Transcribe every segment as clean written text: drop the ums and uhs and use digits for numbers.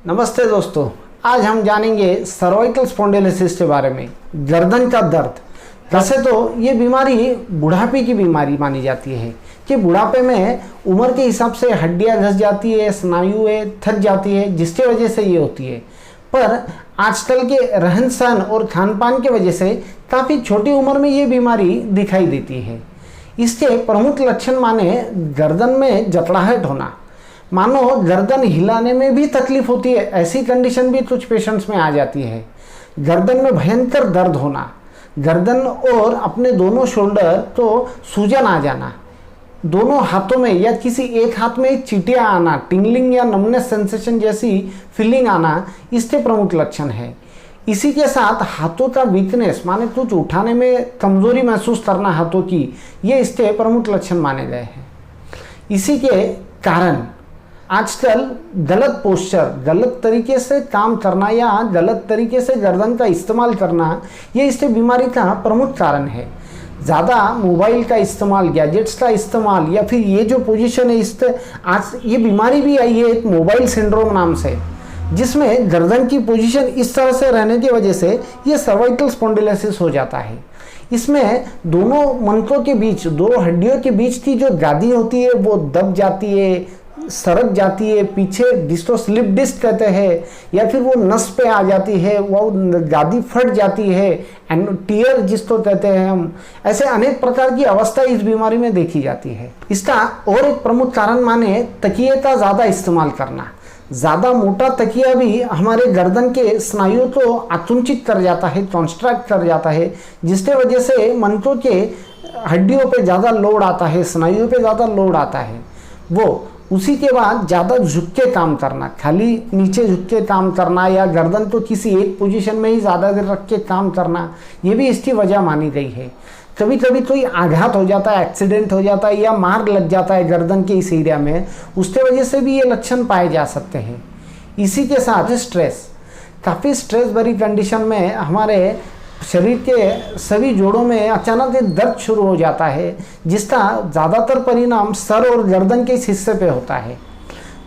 नमस्ते दोस्तों, आज हम जानेंगे सर्वाइकल स्पॉन्डिलोसिस के बारे में। गर्दन का दर्द। वैसे तो ये बीमारी बुढ़ापे की बीमारी मानी जाती है कि बुढ़ापे में उम्र के हिसाब से हड्डियां घस जाती है, स्नायुएं थक जाती है, जिसकी वजह से ये होती है। पर आजकल के रहन सहन और खान पान की वजह से काफ़ी छोटी उम्र में ये बीमारी दिखाई देती है। इसके प्रमुख लक्षण माने गर्दन में जकड़ाहट होना, मानो गर्दन हिलाने में भी तकलीफ होती है, ऐसी कंडीशन भी कुछ पेशेंट्स में आ जाती है। गर्दन में भयंकर दर्द होना, गर्दन और अपने दोनों शोल्डर तो सूजन आ जाना, दोनों हाथों में या किसी एक हाथ में चींटियां आना, टिंगलिंग या नमनेस सेंसेशन जैसी फीलिंग आना, इसके प्रमुख लक्षण है। इसी के साथ हाथों का वीकनेस, माने कुछ उठाने में कमजोरी महसूस करना हाथों की, ये इसके प्रमुख लक्षण माने गए हैं। इसी के कारण आजकल गलत पोस्चर, गलत तरीके से काम करना या गलत तरीके से गर्दन का इस्तेमाल करना, ये इसके बीमारी का प्रमुख कारण है। ज़्यादा मोबाइल का इस्तेमाल, गैजेट्स का इस्तेमाल, या फिर ये जो पोजीशन है, इससे आज ये बीमारी भी आई है एक मोबाइल सिंड्रोम नाम से, जिसमें गर्दन की पोजीशन इस तरह से रहने की वजह से ये सर्वाइकल स्पॉन्डिलोसिस हो जाता है। इसमें दोनों मंतों के बीच, दो हड्डियों के बीच की जो गादी होती है वो दब जाती है, सरक जाती है, पीछे जिसको स्लिप डिस्क कहते हैं, या फिर वो नस पे आ जाती है, वो गादी फट जाती है, एंड टीयर जिसको कहते हैं हम। ऐसे अनेक प्रकार की अवस्था इस बीमारी में देखी जाती है। इसका और एक प्रमुख कारण माने तकिए का ज़्यादा इस्तेमाल करना। ज़्यादा मोटा तकिया भी हमारे गर्दन के स्नायुओं को आकुंचित कर जाता है, कॉन्स्ट्रैक्ट कर जाता है, जिसके वजह से मंतों के हड्डियों पे ज़्यादा लोड आता है, स्नायुओं पे ज़्यादा लोड आता है। वो उसी के बाद ज़्यादा झुक के काम करना, खाली नीचे झुक के काम करना, या गर्दन को किसी एक पोजीशन में ही ज़्यादा देर रख के काम करना, ये भी इसकी वजह मानी गई है। कभी कभी कोई आघात हो जाता है, एक्सीडेंट हो जाता है, या मार लग जाता है गर्दन के इस एरिया में, उसके वजह से भी ये लक्षण पाए जा सकते हैं। इसी के साथ स्ट्रेस, काफ़ी स्ट्रेस भरी कंडीशन में हमारे शरीर के सभी जोड़ों में अचानक एक दर्द शुरू हो जाता है, जिसका ज़्यादातर परिणाम सर और गर्दन के इस हिस्से पे होता है।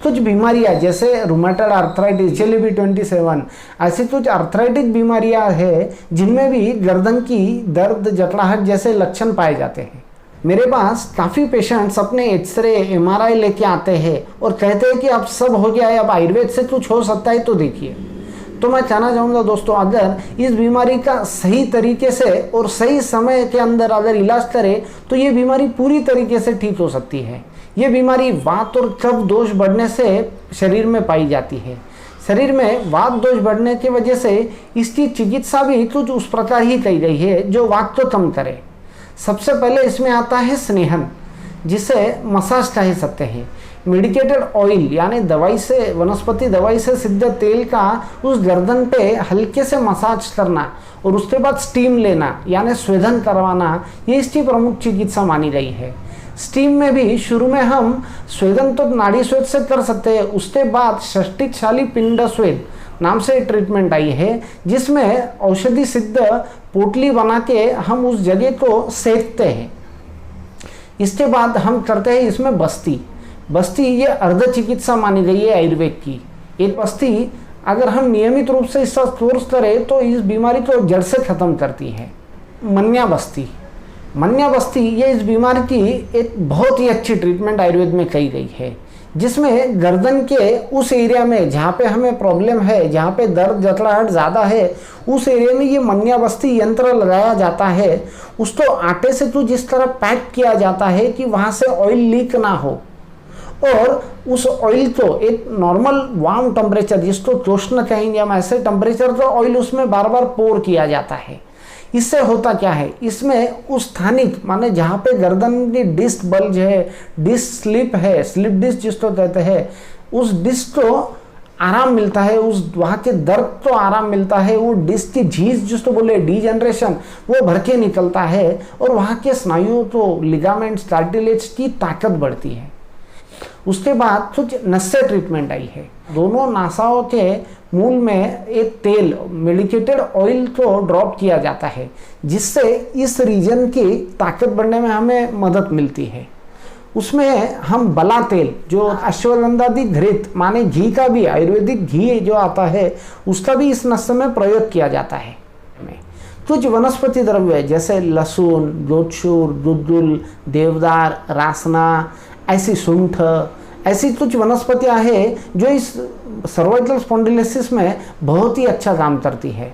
कुछ बीमारियां जैसे रूमेटॉइड आर्थराइटिस, CLB27, ऐसी कुछ आर्थराइटिक बीमारियां हैं जिनमें भी गर्दन की दर्द, जकड़ाहट जैसे लक्षण पाए जाते हैं। मेरे पास काफ़ी पेशेंट्स अपने एक्सरे, MRI लेके आते हैं और कहते हैं कि अब सब हो गया है, अब आयुर्वेद से कुछ हो सकता है तो देखिए। तो मैं कहना चाहूँगा दोस्तों, अगर इस बीमारी का सही तरीके से और सही समय के अंदर अगर इलाज करें तो ये बीमारी पूरी तरीके से ठीक हो सकती है। ये बीमारी वात और कफ दोष बढ़ने से शरीर में पाई जाती है। शरीर में वात दोष बढ़ने की वजह से इसकी चिकित्सा भी कुछ उस प्रकार ही की गई है जो वात को कम करे। सबसे पहले इसमें आता है स्नेहन, जिसे मसाज कह सकते हैं। मेडिकेटेड ऑयल यानी दवाई से, वनस्पति दवाई से सिद्ध तेल का उस गर्दन पे हल्के से मसाज करना और उसके बाद स्टीम लेना यानी स्वेदन करवाना, ये इसकी प्रमुख चिकित्सा मानी गई है। स्टीम में भी शुरू में हम स्वेदन तो नाड़ी स्वेद से कर सकते हैं, उसके बाद षष्टिकशाली पिंड स्वेद नाम से ट्रीटमेंट आई है, जिसमें औषधि सिद्ध पोटली बना के हम उस जगह को सेकते हैं। इसके बाद हम करते हैं इसमें बस्ती, ये अर्ध चिकित्सा मानी गई है आयुर्वेद की। एक बस्ती अगर हम नियमित रूप से इसका कोर्स करें तो इस बीमारी को जड़ से ख़त्म करती है। मन्या बस्ती ये इस बीमारी की एक बहुत ही अच्छी ट्रीटमेंट आयुर्वेद में की गई है, जिसमें गर्दन के उस एरिया में जहाँ पे हमें प्रॉब्लम है, जहाँ पे दर्द, जकड़ाहट ज़्यादा है, उस एरिया में ये मन्या बस्ती यंत्र लगाया जाता है। उसको आटे से तो जिस तरह पैक किया जाता है कि वहाँ से ऑयल लीक ना हो, और उस ऑयल को एक नॉर्मल वार्म टेम्परेचर, जिसको तोष्ण कहेंगे हम, ऐसे टेम्परेचर का ऑयल उसमें बार बार पोर किया जाता है। इससे होता क्या है, इसमें उस स्थानिक माने जहाँ पे गर्दन की डिस्क बल्ज है, डिस्क स्लिप है, स्लिप डिस्क जिसको कहते हैं, उस डिस्क को आराम मिलता है, उस वहाँ के दर्द को आराम मिलता है, वो डिस्क की झीज जिसको बोले डीजनरेशन, वो भर के निकलता है, और वहाँ के स्नायुओं को, लिगामेंट्स, कार्टिलेज की ताकत बढ़ती है। उसके बाद कुछ नसें ट्रीटमेंट आई है। दोनों नासाओं के मूल में एक तेल, मेडिकेटेड ऑयल को ड्रॉप किया जाता है, जिससे इस रीजन की ताकत बढ़ने में हमें मदद मिलती है। उसमें हम बला तेल जो अश्वगंधादि घृत माने घी का भी, आयुर्वेदिक घी जो आता है उसका भी इस नस्य में प्रयोग किया जाता है। कुछ वनस्पति द्रव्य जैसे लहसुन, जोधशूर, दुद्दुल, देवदार, रासना, ऐसी सूंठ, ऐसी कुछ वनस्पतियां हैं जो इस सर्वाइकल स्पॉन्डिलोसिस में बहुत ही अच्छा काम करती है।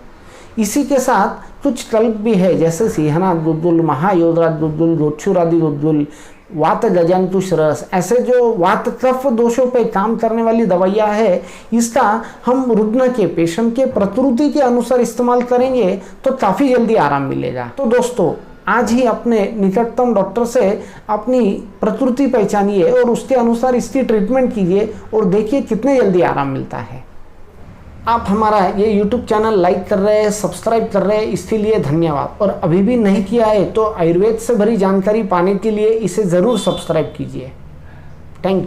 इसी के साथ कुछ कल्प भी है जैसे सिंहना दुद्दुल, महायोद्रा दुद्दुल, जोधशूर आदि दुद्दुल, वात गजांतुष रस, ऐसे जो वात कफ दोषों पे काम करने वाली दवाइयाँ है, इसका हम रुग्ण के, पेशेंट के प्रकृति के अनुसार इस्तेमाल करेंगे तो काफ़ी जल्दी आराम मिलेगा। तो दोस्तों, आज ही अपने निकटतम डॉक्टर से अपनी प्रकृति पहचानिए और उसके अनुसार इसकी ट्रीटमेंट कीजिए और देखिए कितने जल्दी आराम मिलता है। आप हमारा ये YouTube चैनल लाइक कर रहे हैं, सब्सक्राइब कर रहे हैं, इसके लिए धन्यवाद। और अभी भी नहीं किया है तो आयुर्वेद से भरी जानकारी पाने के लिए इसे ज़रूर सब्सक्राइब कीजिए। Thank you.